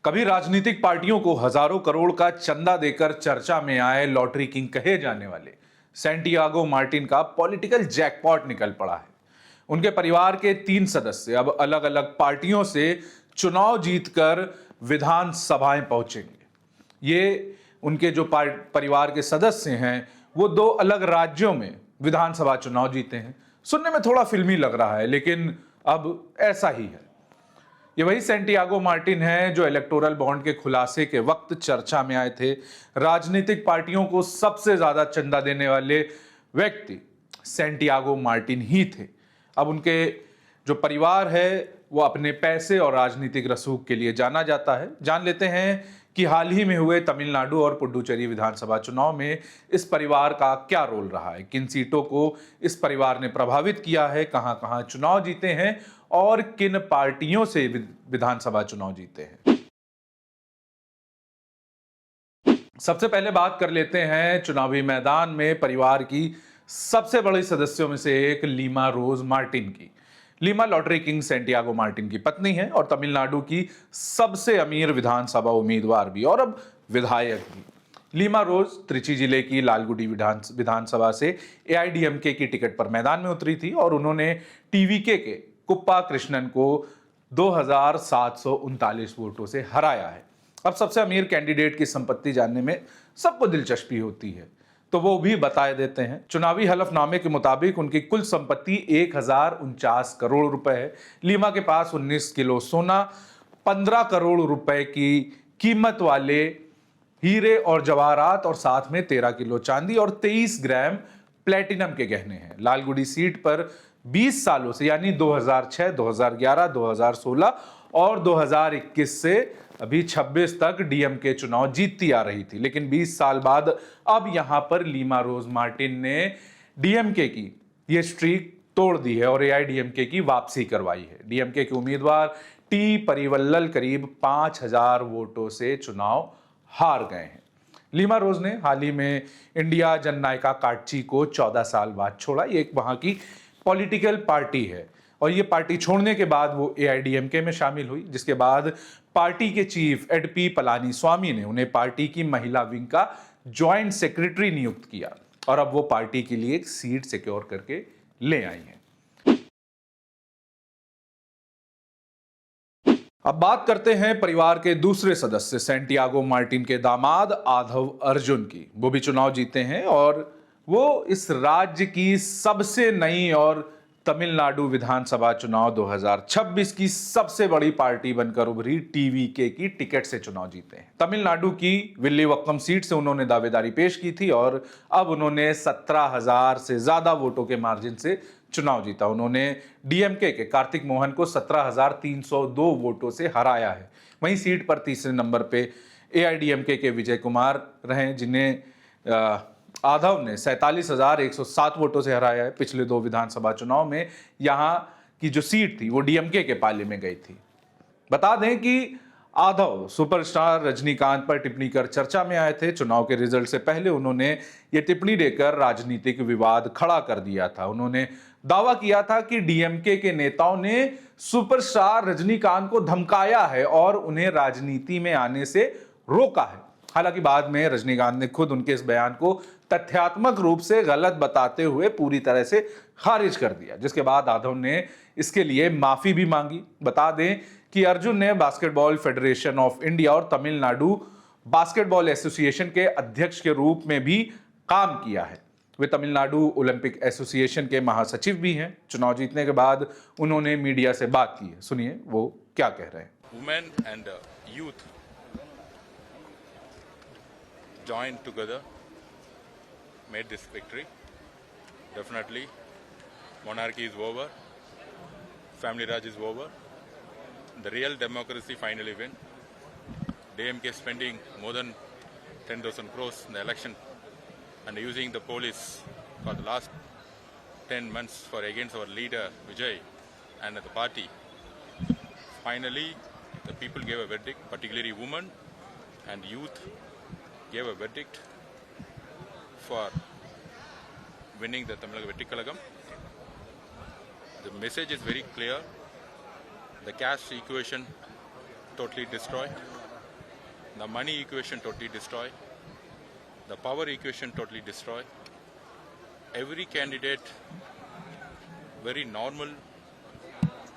कभी राजनीतिक पार्टियों को हजारों करोड़ का चंदा देकर चर्चा में आए लॉटरी किंग कहे जाने वाले सैंटियागो मार्टिन का पॉलिटिकल जैकपॉट निकल पड़ा है। उनके परिवार के 3 सदस्य अब अलग अलग पार्टियों से चुनाव जीतकर विधानसभाएं पहुंचेंगे। ये उनके जो परिवार के सदस्य हैं वो 2 अलग राज्यों में विधानसभा चुनाव जीते हैं। सुनने में थोड़ा फिल्मी लग रहा है, लेकिन अब ऐसा ही है। ये वही सैंटियागो मार्टिन है जो इलेक्टोरल बॉन्ड के खुलासे के वक्त चर्चा में आए थे। राजनीतिक पार्टियों को सबसे ज्यादा चंदा देने वाले व्यक्ति सैंटियागो मार्टिन ही थे। अब उनके जो परिवार है वो अपने पैसे और राजनीतिक रसूख के लिए जाना जाता है। जान लेते हैं कि हाल ही में हुए तमिलनाडु और पुडुचेरी विधानसभा चुनाव में इस परिवार का क्या रोल रहा है, किन सीटों को इस परिवार ने प्रभावित किया है, कहां कहां चुनाव जीते हैं और किन पार्टियों से विधानसभा चुनाव जीते हैं। सबसे पहले बात कर लेते हैं चुनावी मैदान में परिवार की सबसे बड़ी सदस्यों में से एक लीमा रोज मार्टिन की। Lima lottery king Santiago Martin की पत्नी है और तमिलनाडु की सबसे अमीर विधानसभा उम्मीदवार भी और अब विधायक भी। लीमा रोज त्रिची जिले की लालगुडी विधानसभा से एआईडीएमके की टिकट पर मैदान में उतरी थी और उन्होंने टीवीके के कुप्पा कृष्णन को 2739 वोटों से हराया है। अब सबसे अमीर कैंडिडेट की संपत्ति जानने में सबको दिलचस्पी होती है, तो वो भी बता देते हैं। चुनावी हलफनामे के मुताबिक उनकी कुल संपत्ति 1049 करोड़ रुपए है। लीमा के पास 19 किलो सोना, 15 करोड़ रुपए की कीमत वाले हीरे और जवाहरात और साथ में 13 किलो चांदी और 23 ग्राम प्लेटिनम के गहने हैं। लालगुडी सीट पर 20 सालों से यानी 2006, 2011, 2016 और 2021 से अभी 26 तक डीएमके चुनाव जीतती आ रही थी, लेकिन 20 साल बाद अब यहां पर लीमा रोज मार्टिन ने डीएमके की ये स्ट्रीक तोड़ दी है और एआईडीएमके की वापसी करवाई है। डीएमके के उम्मीदवार टी परिवल्लल करीब 5000 वोटों से चुनाव हार गए हैं। लीमा रोज ने हाल ही में इंडिया जननायका काटची को 14 साल बाद छोड़ा। ये एक वहां की पॉलिटिकल पार्टी है और ये पार्टी छोड़ने के बाद वो एआईडीएमके में शामिल हुई, जिसके बाद पार्टी के चीफ एडपी पलानीस्वामी ने उन्हें पार्टी की महिला विंग का ज्वाइंट सेक्रेटरी नियुक्त किया और अब वो पार्टी के लिए एक सीट सिक्योर करके ले आई हैं। अब बात करते हैं परिवार के दूसरे सदस्य सैंटियागो मार्टिन के दामाद आधव अर्जुन की। वो भी चुनाव जीते हैं और वो इस राज्य की सबसे नई और तमिलनाडु विधानसभा चुनाव 2026 की सबसे बड़ी पार्टी बनकर उभरी टीवीके की टिकट से चुनाव जीते हैं। तमिलनाडु की विल्लीवक्कम सीट से उन्होंने दावेदारी पेश की थी और अब उन्होंने 17,000 से ज्यादा वोटों के मार्जिन से चुनाव जीता। उन्होंने डीएमके के कार्तिक मोहन को 17,302 वोटों से हराया है। वहीं सीट पर तीसरे नंबर पे एआईडीएमके के विजय कुमार रहे, जिन्हें आधव ने 47,107 वोटों से हराया है। पिछले 2 विधानसभा चुनाव में यहां की जो सीट थी वो डीएमके के पाले में गई थी। बता दें कि आधव सुपरस्टार रजनीकांत पर टिप्पणी कर चर्चा में आए थे। चुनाव के रिजल्ट से पहले उन्होंने ये टिप्पणी देकर राजनीतिक विवाद खड़ा कर दिया था। उन्होंने दावा किया था कि डीएमके के नेताओं ने सुपरस्टार रजनीकांत को धमकाया है और उन्हें राजनीति में आने से रोका है। हालांकि बाद में रजनीकांत ने खुद उनके इस बयान को तथ्यात्मक रूप से गलत बताते हुए पूरी तरह से खारिज कर दिया, जिसके बाद आधव ने इसके लिए माफी भी मांगी। बता दें कि अर्जुन ने बास्केटबॉल फेडरेशन ऑफ इंडिया और तमिलनाडु बास्केटबॉल एसोसिएशन के अध्यक्ष के रूप में भी काम किया है। वे तमिलनाडु ओलंपिक एसोसिएशन के महासचिव भी हैं। चुनाव जीतने के बाद उन्होंने मीडिया से बात की है, सुनिए वो क्या कह रहे हैं। Women and youth joined together, made this victory. Definitely, monarchy is over, family raj is over, the real democracy finally win. DMK spending more than 10,000 crores in the election and using the police for the last 10 months for against our leader Vijay and the party. Finally, the people gave a verdict, particularly women and youth gave a verdict for winning the Tamil Nadu Vettikalagam. The message is very clear. The caste equation totally destroy. The money equation totally destroy. The power equation totally destroy. Every candidate, very normal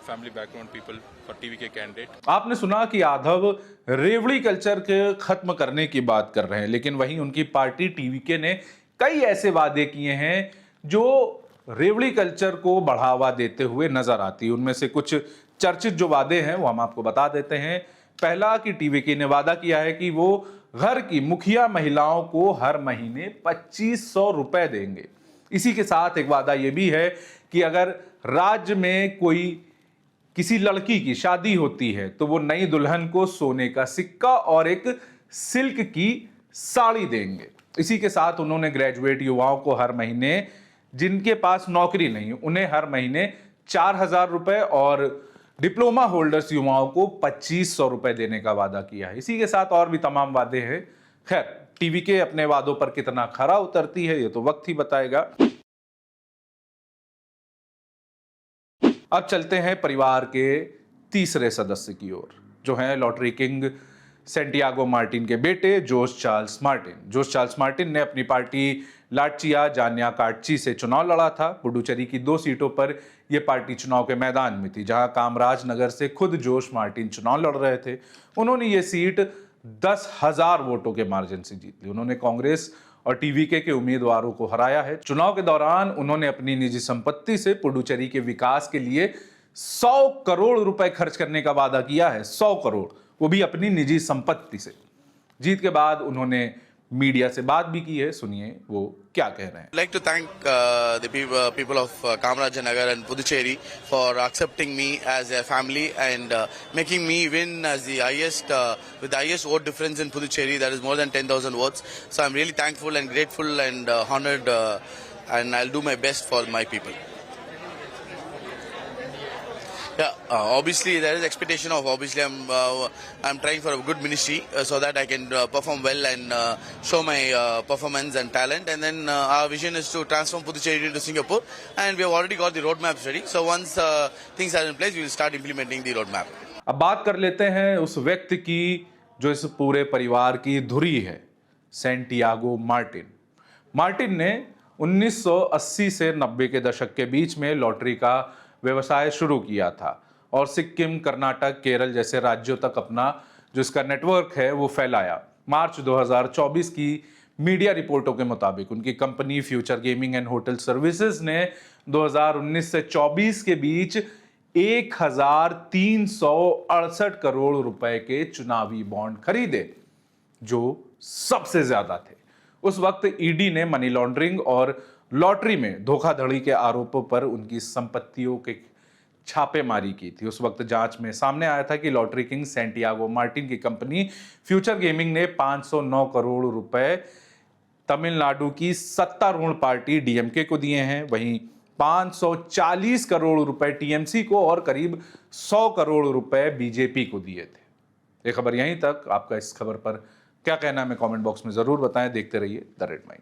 family background people for TVK candidate. आपने सुना कि यादव रेवड़ी culture के खत्म करने की बात कर रहे हैं, लेकिन वहीं उनकी पार्टी टीवीके ने कई ऐसे वादे किए हैं जो रेवड़ी कल्चर को बढ़ावा देते हुए नजर आती है। उनमें से कुछ चर्चित जो वादे हैं वो हम आपको बता देते हैं। पहला कि टीवीके ने वादा किया है कि वो घर की मुखिया महिलाओं को हर महीने 2500 रुपए देंगे। इसी के साथ एक वादा यह भी है कि अगर राज्य में कोई किसी लड़की की शादी होती है तो वो नई दुल्हन को सोने का सिक्का और एक सिल्क की साड़ी देंगे। इसी के साथ उन्होंने ग्रेजुएट युवाओं को हर महीने, जिनके पास नौकरी नहीं, उन्हें हर महीने 4000 रुपए और डिप्लोमा होल्डर्स युवाओं को 2500 रुपए देने का वादा किया है। इसी के साथ और भी तमाम वादे हैं। खैर, टीवीके अपने वादों पर कितना खरा उतरती है ये तो वक्त ही बताएगा। अब चलते हैं परिवार के तीसरे सदस्य की ओर, जो हैं लॉटरी किंग सैंटियागो मार्टिन के बेटे जोस चार्ल्स मार्टिन। जोस चार्ल्स मार्टिन ने अपनी पार्टी लाटचिया जान्या काटची से चुनाव लड़ा था। पुडुचेरी की 2 सीटों पर यह पार्टी चुनाव के मैदान में थी, जहां कामराज नगर से खुद जोस मार्टिन चुनाव लड़ रहे थे। उन्होंने ये सीट 10,000 वोटों के मार्जिन से जीत ली। उन्होंने कांग्रेस और टीवीके के उम्मीदवारों को हराया है। चुनाव के दौरान उन्होंने अपनी निजी संपत्ति से पुडुचेरी के विकास के लिए 100 करोड़ रुपए खर्च करने का वादा किया है। 100 करोड़, वो भी अपनी निजी संपत्ति से। जीत के बाद उन्होंने मीडिया से बात भी की है, सुनिए वो क्या कह रहे हैं। I'd like to thank the people of Kamarajanagar and Puducherry for accepting me as a family and making me win as the highest with the highest vote difference in Puducherry, that is more than 10,000 votes. So I'm really thankful and grateful and honored, and I'll do my best for my people. Yeah, obviously there is expectation of, obviously I'm trying for a good ministry so that I can perform well and show my performance and talent, and then our vision is to transform Puducherry into Singapore, and we have already got the roadmap ready. So once things are in place, we will start implementing the roadmap. अब बात कर लेते हैं उस व्यक्ति की जो इस पूरे परिवार की धुरी है, सैंटियागो मार्टिन। मार्टिन ने 1980 से 90 के दशक के बीच में लॉटरी का व्यवसाय शुरू किया था और सिक्किम, कर्नाटक, केरल जैसे राज्यों तक अपना जो इसका नेटवर्क है वो फैलाया। मार्च 2024 की मीडिया रिपोर्टों के मुताबिक उनकी company future gaming and hotel services ने 2019 से 24 के बीच 1368 करोड़ रुपए के चुनावी बॉन्ड खरीदे, जो सबसे ज्यादा थे। उस वक्त ईडी ने मनी लॉन्ड्रिंग और लॉटरी में धोखाधड़ी के आरोपों पर उनकी संपत्तियों के छापेमारी की थी। उस वक्त जांच में सामने आया था कि लॉटरी किंग सैंटियागो मार्टिन की कंपनी फ्यूचर गेमिंग ने 509 करोड़ रुपए तमिलनाडु की सत्तारूढ़ पार्टी डीएमके को दिए हैं, वहीं 540 करोड़ रुपए टीएमसी को और करीब 100 करोड़ रुपए बीजेपी को दिए थे। ये खबर यहीं तक। आपका इस खबर पर क्या कहना है, हमें कमेंट बॉक्स में जरूर बताएं। देखते रहिए द रेड माइक।